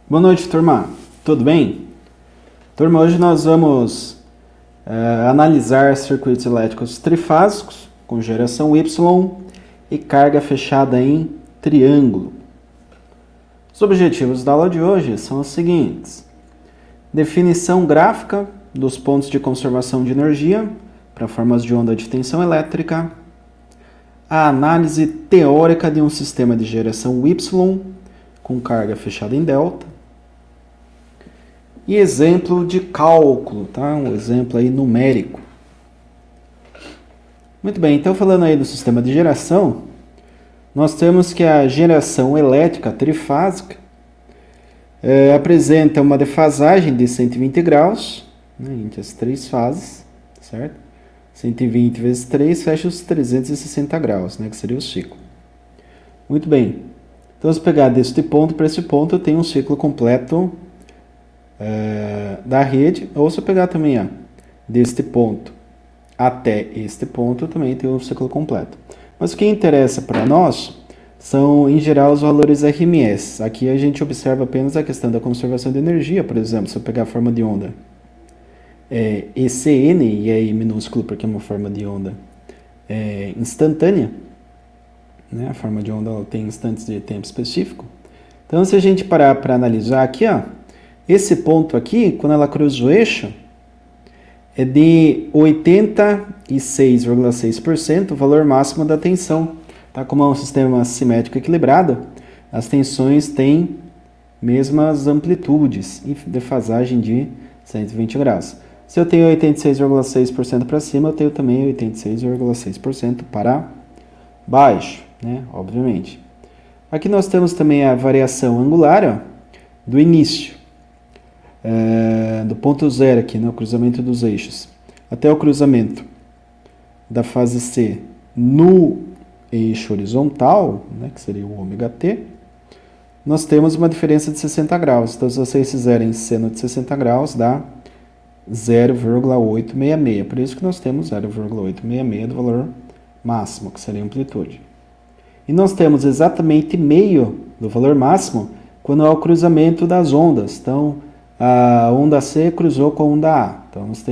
Boa noite, turma. Tudo bem? Turma, hoje nós vamos analisar circuitos elétricos trifásicos com geração Y e carga fechada em triângulo. Os objetivos da aula de hoje são os seguintes: definição gráfica dos pontos de conservação de energia para formas de onda de tensão elétrica, a análise teórica de um sistema de geração Y com carga fechada em delta, e exemplo de cálculo, tá? Um exemplo aí numérico. Muito bem, então falando aí do sistema de geração, nós temos que a geração elétrica trifásica apresenta uma defasagem de 120 graus, né, entre as três fases, certo? 120 vezes 3 fecha os 360 graus, né, que seria o ciclo. Muito bem, então se pegar deste ponto para esse ponto, eu tenho um ciclo completo da rede, ou se eu pegar também deste ponto até este ponto, eu também tenho um ciclo completo. Mas o que interessa para nós são, em geral, os valores RMS. Aqui a gente observa apenas a questão da conservação de energia. Por exemplo, se eu pegar a forma de onda ECN, e aí minúsculo porque é uma forma de onda instantânea, né? A forma de onda ela tem instantes de tempo específico. Então, se a gente parar para analisar aqui, esse ponto aqui, quando ela cruza o eixo, é de 86,6% o valor máximo da tensão. Tá? Como é um sistema simétrico equilibrado, as tensões têm mesmas amplitudes e defasagem de 120 graus. Se eu tenho 86,6% para cima, eu tenho também 86,6% para baixo, né? Obviamente. Aqui nós temos também a variação angular do início. Do ponto zero aqui, né, o cruzamento dos eixos, até o cruzamento da fase C no eixo horizontal, né, que seria o ômega-t, nós temos uma diferença de 60 graus. Então, se vocês fizerem seno de 60 graus, dá 0,866. Por isso que nós temos 0,866 do valor máximo, que seria a amplitude. E nós temos exatamente meio do valor máximo quando há o cruzamento das ondas. Então, a onda C cruzou com a onda A. Então, nós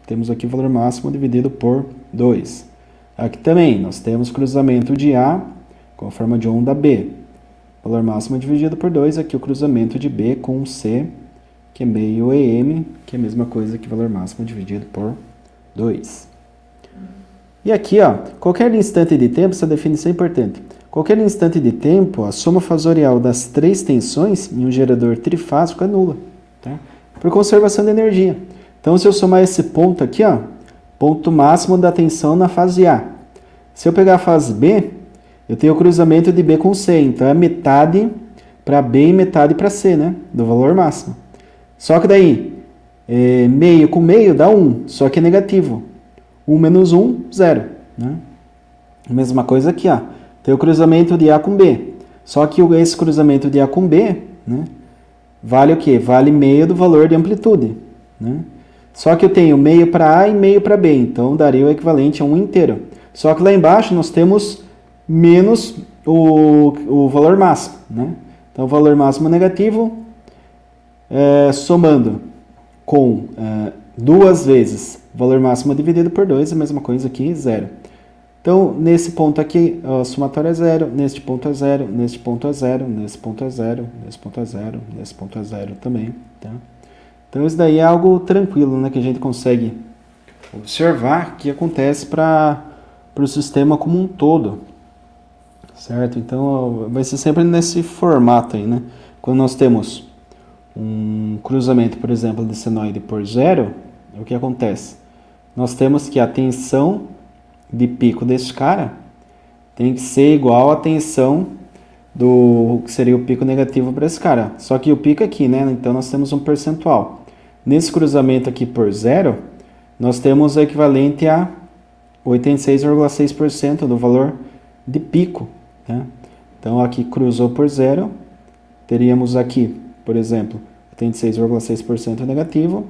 temos aqui o valor máximo dividido por 2. Aqui também, nós temos cruzamento de A com a forma de onda B. Valor máximo dividido por 2. Aqui o cruzamento de B com C, que é meio EM, que é a mesma coisa que valor máximo dividido por 2. E aqui, qualquer instante de tempo, essa definição é importante. Qualquer instante de tempo, a soma fasorial das três tensões em um gerador trifásico é nula. Tá? Por conservação de energia. Então, se eu somar esse ponto aqui, ponto máximo da tensão na fase A. Se eu pegar a fase B, eu tenho o cruzamento de B com C. Então, é metade para B e metade para C, né? Do valor máximo. Só que daí, meio com meio dá 1, só que é negativo. 1 menos 1, 0. Né? Mesma coisa aqui, tem o cruzamento de A com B. Só que esse cruzamento de A com B, né? Vale o quê? Vale meio do valor de amplitude. Né? Só que eu tenho meio para A e meio para B, então daria o equivalente a 1 inteiro. Só que lá embaixo nós temos menos o valor máximo. Né? Então o valor máximo negativo, somando com 2 vezes o valor máximo dividido por 2, a mesma coisa aqui, 0. Então, nesse ponto aqui, a somatória é 0, neste ponto é 0, neste ponto é 0, nesse ponto é 0, nesse ponto é 0, nesse ponto é 0 também. Tá? Então, isso daí é algo tranquilo, né, que a gente consegue observar que acontece para o sistema como um todo. Certo? Então, vai ser sempre nesse formato aí, né? Quando nós temos um cruzamento, por exemplo, de senoide por 0, o que acontece? Nós temos que a tensão de pico desse cara tem que ser igual à tensão do que seria o pico negativo para esse cara. Só que o pico aqui, né? Então nós temos um percentual. Nesse cruzamento aqui por 0, nós temos o equivalente a 86,6% do valor de pico. Né? Então aqui cruzou por 0, teríamos aqui, por exemplo, 86,6% negativo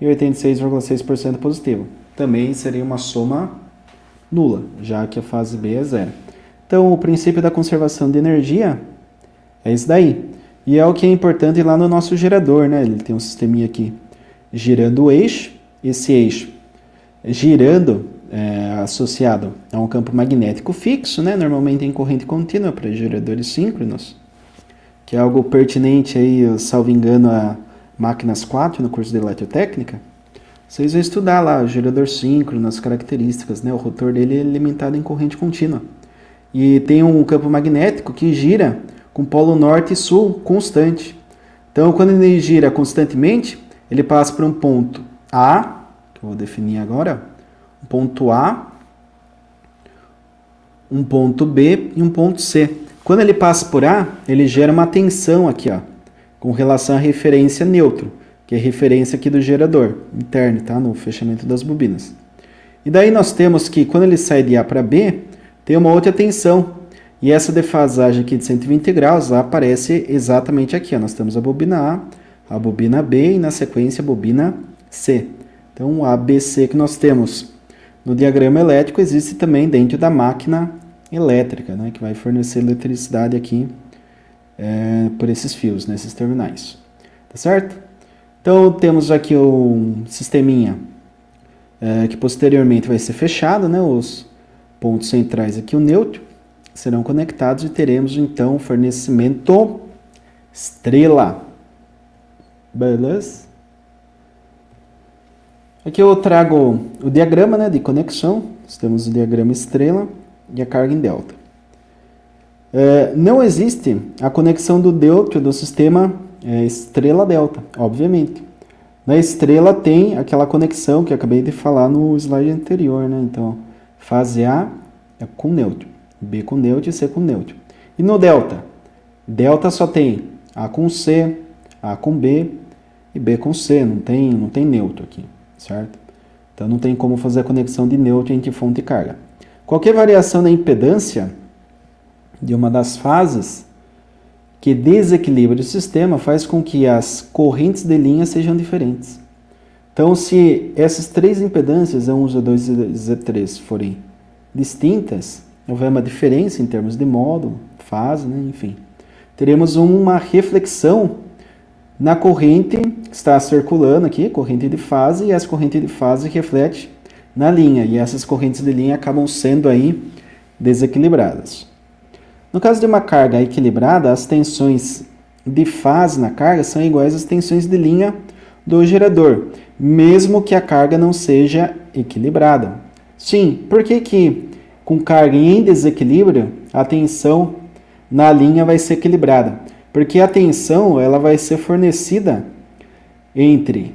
e 86,6% positivo. Também seria uma soma nula, já que a fase B é 0. Então, o princípio da conservação de energia é isso daí. E é o que é importante lá no nosso gerador, né? Ele tem um sisteminha aqui girando o eixo, esse eixo girando associado a um campo magnético fixo, né? Normalmente em corrente contínua para geradores síncronos, que é algo pertinente aí, salvo engano, a máquinas 4 no curso de eletrotécnica. Vocês vão estudar lá o gerador síncrono, as características, né? O rotor dele é limitado em corrente contínua. E tem um campo magnético que gira com polo norte e sul constante. Então, quando ele gira constantemente, ele passa por um ponto A, que eu vou definir agora, um ponto A, um ponto B e um ponto C. Quando ele passa por A, ele gera uma tensão aqui, ó, com relação à referência neutro, que é a referência aqui do gerador interno, tá? No fechamento das bobinas. E daí nós temos que, quando ele sai de A para B, tem uma outra tensão. E essa defasagem aqui de 120 graus aparece exatamente aqui, ó. Nós temos a bobina A, a bobina B e na sequência a bobina C. Então, o ABC que nós temos no diagrama elétrico existe também dentro da máquina elétrica, né, que vai fornecer eletricidade aqui por esses fios, nesses terminais. Tá certo? Então, temos aqui um sisteminha que posteriormente vai ser fechado, né, os pontos centrais aqui, o neutro, serão conectados e teremos então o fornecimento estrela. Beleza? Aqui eu trago o diagrama, né, de conexão. Nós temos o diagrama estrela e a carga em delta. Não existe a conexão do neutro do sistema estrela-delta, obviamente. Na estrela tem aquela conexão que eu acabei de falar no slide anterior, né? Então, fase A é com neutro, B com neutro e C com neutro. E no delta? Delta só tem A com C, A com B e B com C, não tem neutro aqui, certo? Então não tem como fazer a conexão de neutro entre fonte e carga. Qualquer variação na impedância de uma das fases que desequilibre o sistema faz com que as correntes de linha sejam diferentes. Então, se essas três impedâncias, Z1, Z2 e Z3, forem distintas, houver uma diferença em termos de módulo, fase, né, enfim, teremos uma reflexão na corrente que está circulando aqui, corrente de fase, e essa corrente de fase reflete na linha, e essas correntes de linha acabam sendo aí desequilibradas. No caso de uma carga equilibrada, as tensões de fase na carga são iguais às tensões de linha do gerador, mesmo que a carga não seja equilibrada. Sim, por que com carga em desequilíbrio a tensão na linha vai ser equilibrada? Porque a tensão ela vai ser fornecida entre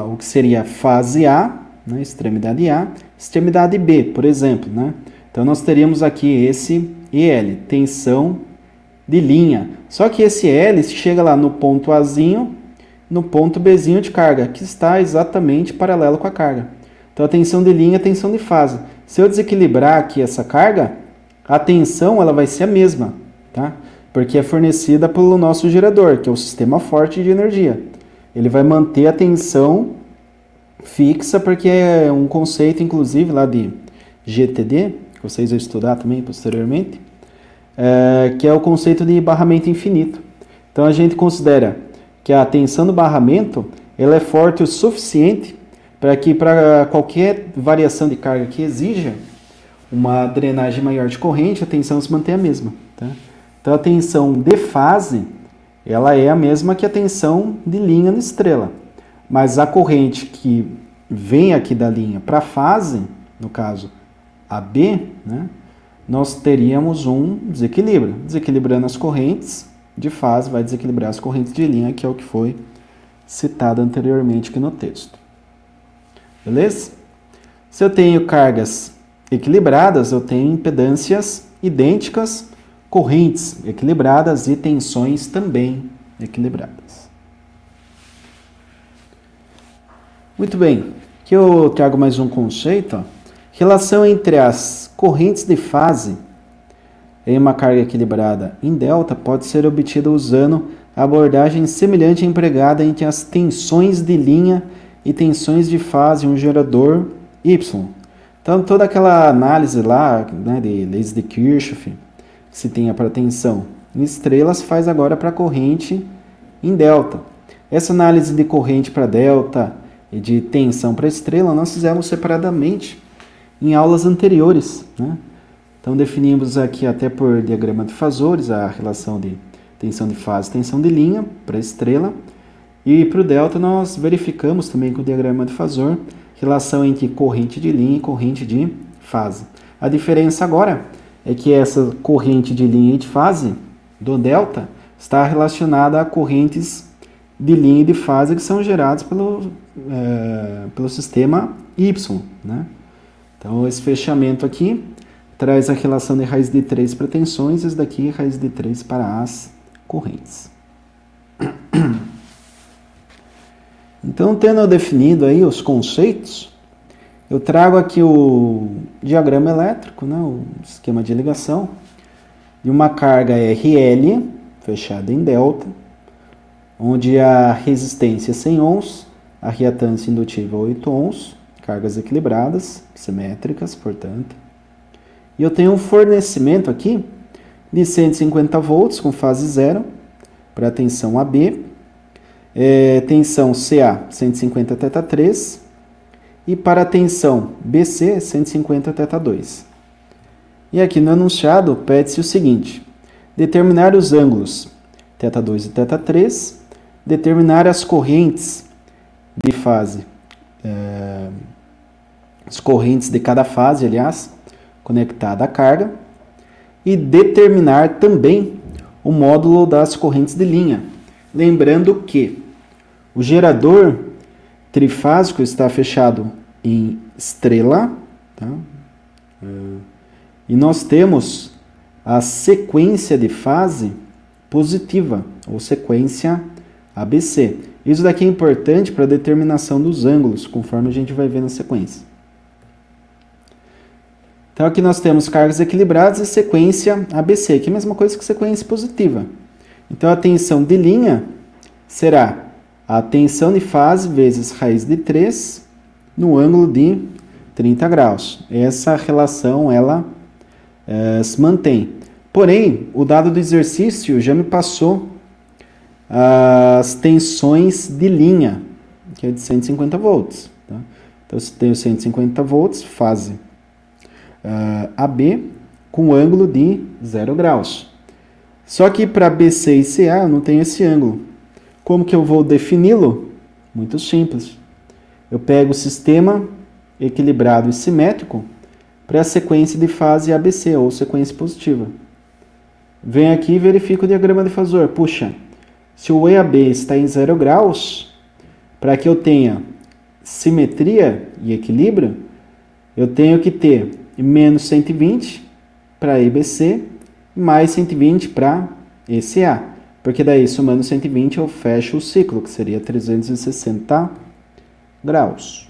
o que seria fase A, né, extremidade A, extremidade B, por exemplo, né? Então nós teríamos aqui esse EL, tensão de linha. Só que esse L chega lá no ponto Azinho, no ponto Bzinho de carga, que está exatamente paralelo com a carga. Então a tensão de linha é a tensão de fase. Se eu desequilibrar aqui essa carga, a tensão ela vai ser a mesma, tá? Porque é fornecida pelo nosso gerador, que é o sistema forte de energia. Ele vai manter a tensão fixa, porque é um conceito, inclusive, lá de GTD, que vocês vão estudar também posteriormente, que é o conceito de barramento infinito. Então a gente considera que a tensão do barramento ela é forte o suficiente para que para qualquer variação de carga que exija uma drenagem maior de corrente, a tensão se mantém a mesma, tá? Então a tensão de fase ela é a mesma que a tensão de linha na estrela, mas a corrente que vem aqui da linha para a fase, no caso AB, né, nós teríamos um desequilíbrio. Desequilibrando as correntes de fase vai desequilibrar as correntes de linha, que é o que foi citado anteriormente aqui no texto. Beleza? Se eu tenho cargas equilibradas, eu tenho impedâncias idênticas, correntes equilibradas e tensões também equilibradas. Muito bem, aqui eu trago mais um conceito, ó. Relação entre as correntes de fase em uma carga equilibrada em delta pode ser obtida usando a abordagem semelhante empregada entre as tensões de linha e tensões de fase em um gerador Y. Então, toda aquela análise lá, né, de leis de Kirchhoff, que se tenha para tensão em estrelas, faz agora para a corrente em delta. Essa análise de corrente para delta e de tensão para estrela nós fizemos separadamente em aulas anteriores, né? Então definimos aqui até por diagrama de fasores a relação de tensão de fase e tensão de linha para estrela. E para o delta nós verificamos também com o diagrama de fasor relação entre corrente de linha e corrente de fase. A diferença agora é que essa corrente de linha e de fase do delta está relacionada a correntes de linha e de fase que são geradas pelo sistema Y, né? Então esse fechamento aqui traz a relação de raiz de 3 para tensões, esse daqui raiz de 3 para as correntes. Então, tendo definido aí os conceitos, eu trago aqui o diagrama elétrico, né, o esquema de ligação, de uma carga RL, fechada em delta, onde a resistência é 100 ohms, a reatância indutiva 8 ohms, cargas equilibradas, simétricas, portanto. E eu tenho um fornecimento aqui de 150 volts com fase 0 para a tensão AB, tensão CA 150 θ3 e para a tensão BC 150 θ2. E aqui no enunciado pede-se o seguinte: determinar os ângulos θ2 e θ3, determinar as correntes de fase, as correntes de cada fase, aliás, conectada à carga, e determinar também o módulo das correntes de linha. Lembrando que o gerador trifásico está fechado em estrela, tá? E nós temos a sequência de fase positiva, ou sequência ABC. Isso daqui é importante para a determinação dos ângulos, conforme a gente vai ver na sequência. Então aqui nós temos cargas equilibradas e sequência ABC, que é a mesma coisa que sequência positiva. Então a tensão de linha será a tensão de fase vezes raiz de 3 no ângulo de 30 graus. Essa relação ela se mantém. Porém, o dado do exercício já me passou as tensões de linha, que é de 150 volts. Tá? Então eu tenho 150 volts, fase AB, com ângulo de 0 graus. Só que para BC e CA eu não tenho esse ângulo. Como que eu vou defini-lo? Muito simples. Eu pego o sistema equilibrado e simétrico para a sequência de fase ABC, ou sequência positiva. Venho aqui e verifico o diagrama de fasor. Puxa, se o EAB está em 0 graus, para que eu tenha simetria e equilíbrio, eu tenho que ter menos 120 para EBC, mais 120 para ECA. Porque daí, somando 120, eu fecho o ciclo, que seria 360 graus.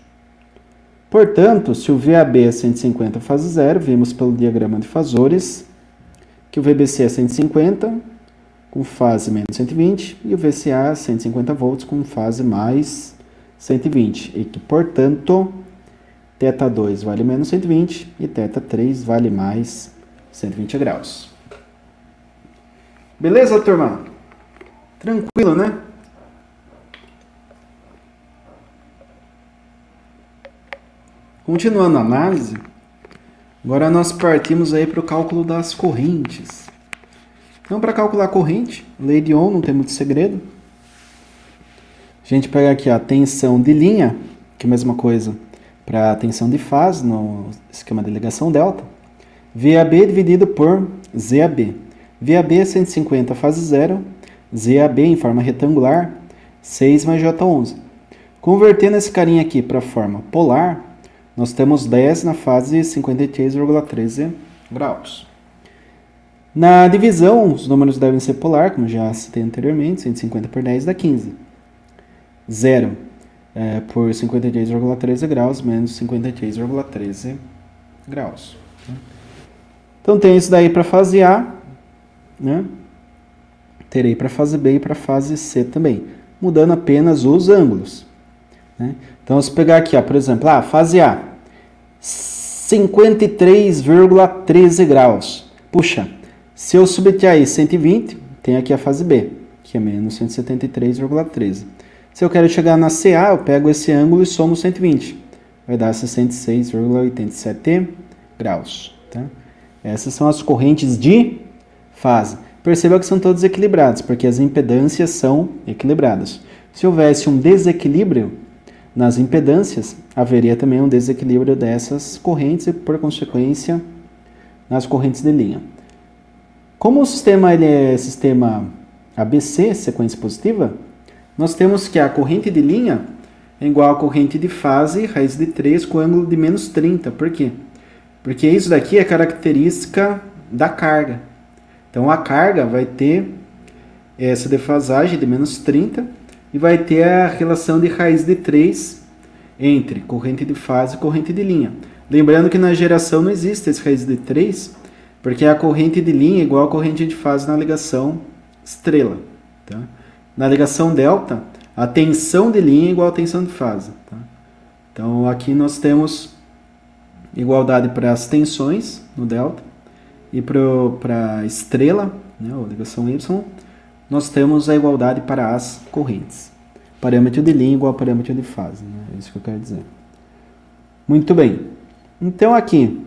Portanto, se o VAB é 150 fase 0, vimos pelo diagrama de fasores que o VBC é 150 com fase menos 120 e o VCA é 150 volts com fase mais 120. E que, portanto, θ2 vale menos 120 e θ3 vale mais 120 graus. Beleza, turma? Tranquilo, né? Continuando a análise, agora nós partimos aí para o cálculo das correntes. Então, para calcular a corrente, lei de Ohm, não tem muito segredo. A gente pega aqui a tensão de linha, que é a mesma coisa para a tensão de fase, no esquema de ligação delta. VAB dividido por ZAB. VAB é 150 fase 0, ZAB em forma retangular, 6 mais J11. Convertendo esse carinha aqui para a forma polar, nós temos 10 na fase 53,13 graus. Na divisão, os números devem ser polar, como já citei anteriormente, 150 por 10 dá 15. 0 por 53,13 graus menos 53,13 graus. Então tem isso daí para fase A, né? Terei para fase B e para fase C também, mudando apenas os ângulos, né? Então, se pegar aqui, ó, por exemplo, fase A, 53,13 graus. Puxa, Se eu subtrair 120, tem aqui a fase B, que é menos 173,13. Se eu quero chegar na CA, eu pego esse ângulo e somo 120. Vai dar 66,87 graus. Tá? Essas são as correntes de fase. Perceba que são todas equilibradas, porque as impedâncias são equilibradas. Se houvesse um desequilíbrio nas impedâncias, haveria também um desequilíbrio dessas correntes e, por consequência, nas correntes de linha. Como o sistema ele é sistema ABC, sequência positiva, nós temos que a corrente de linha é igual à corrente de fase, raiz de 3, com ângulo de menos 30. Por quê? Porque isso daqui é característica da carga. Então, a carga vai ter essa defasagem de menos 30 e vai ter a relação de raiz de 3 entre corrente de fase e corrente de linha. Lembrando que na geração não existe esse raiz de 3, porque a corrente de linha é igual à corrente de fase na ligação estrela. Tá? Na ligação delta, a tensão de linha é igual à tensão de fase. Tá? Então, aqui nós temos igualdade para as tensões no delta e para a estrela, né, ou ligação Y, nós temos a igualdade para as correntes. Parâmetro de linha igual a parâmetro de fase. Né? É isso que eu quero dizer. Muito bem. Então, aqui,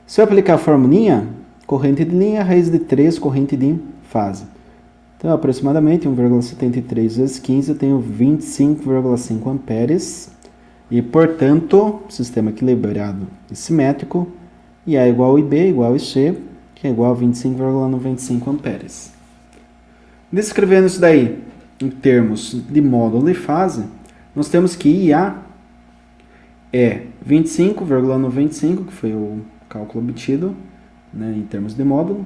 se eu aplicar a formulinha, corrente de linha, raiz de 3, corrente de fase. Então, aproximadamente 1,73 vezes 15, eu tenho 25,5 amperes. E, portanto, sistema equilibrado e simétrico, IA igual a IB igual a IC, que é igual a 25,95 amperes. Descrevendo isso daí em termos de módulo e fase, nós temos que IA é 25,95, que foi o cálculo obtido, né, em termos de módulo,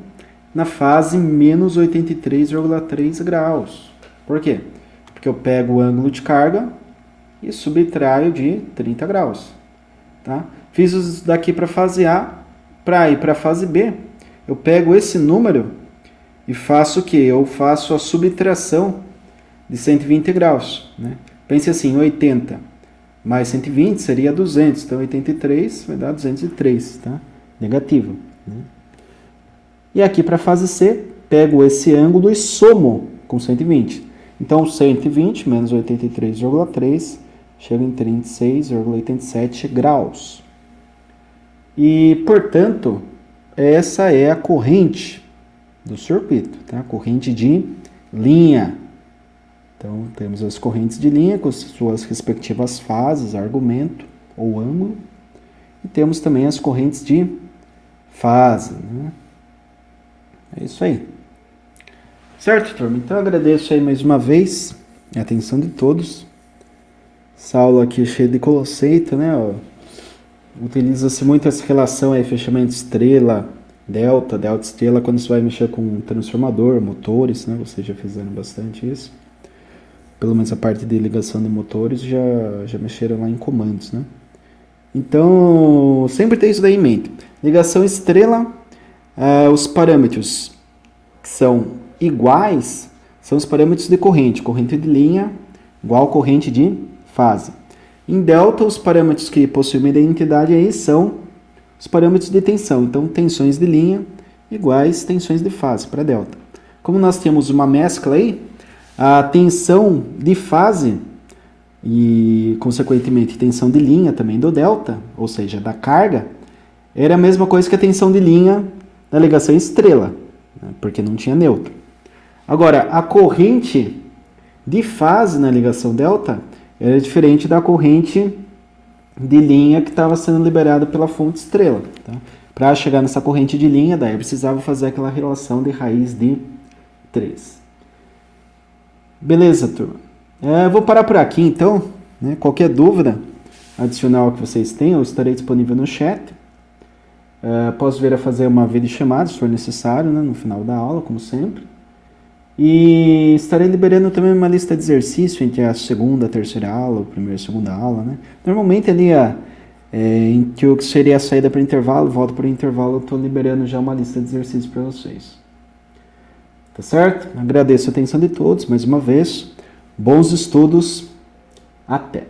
na fase menos 83,3 graus. Por quê? Porque eu pego o ângulo de carga e subtraio de 30 graus. Tá? Fiz isso daqui para fase A. Para ir para a fase B, eu pego esse número e faço o quê? Eu faço a subtração de 120 graus. Né? Pense assim, 80 mais 120 seria 200. Então, 83 vai dar 203. Tá? Negativo. Né? E aqui para a fase C, pego esse ângulo e somo com 120. Então, 120 menos 83,3 chega em 36,87 graus. E, portanto, essa é a corrente do circuito, tá? Corrente de linha. Então, temos as correntes de linha com suas respectivas fases, argumento ou ângulo. E temos também as correntes de fase, né? É isso aí. Certo, turma? Então, eu agradeço aí mais uma vez a atenção de todos. Essa aula aqui é cheia de conceito, né? Utiliza-se muito essa relação aí, fechamento estrela, delta estrela, quando você vai mexer com transformador, motores, né? Vocês já fizeram bastante isso. Pelo menos a parte de ligação de motores já mexeram lá em comandos, né? Então, sempre tem isso daí em mente. Ligação estrela, os parâmetros que são iguais são os parâmetros de corrente. Corrente de linha igual corrente de fase. Em delta, os parâmetros que possuem uma identidade aí são os parâmetros de tensão. Então, tensões de linha iguais tensões de fase para delta. Como nós temos uma mescla aí, a tensão de fase e, consequentemente, tensão de linha também do delta, ou seja, da carga, era a mesma coisa que a tensão de linha da ligação estrela, né, porque não tinha neutro. Agora, a corrente de fase na ligação delta era diferente da corrente de linha que estava sendo liberada pela fonte estrela. Tá? Para chegar nessa corrente de linha, daí eu precisava fazer aquela relação de raiz de 3. Beleza, turma? Vou parar por aqui, então. Né? Qualquer dúvida adicional que vocês tenham, eu estarei disponível no chat. Posso vir a fazer uma videochamada, se for necessário, né? No final da aula, como sempre. E estarei liberando também uma lista de exercício entre a segunda e a terceira aula, ou primeira e a segunda aula, né? Normalmente ali, em que o que seria a saída para o intervalo, volta para o intervalo, eu estou liberando já uma lista de exercícios para vocês. Tá certo? Agradeço a atenção de todos, mais uma vez. Bons estudos. Até!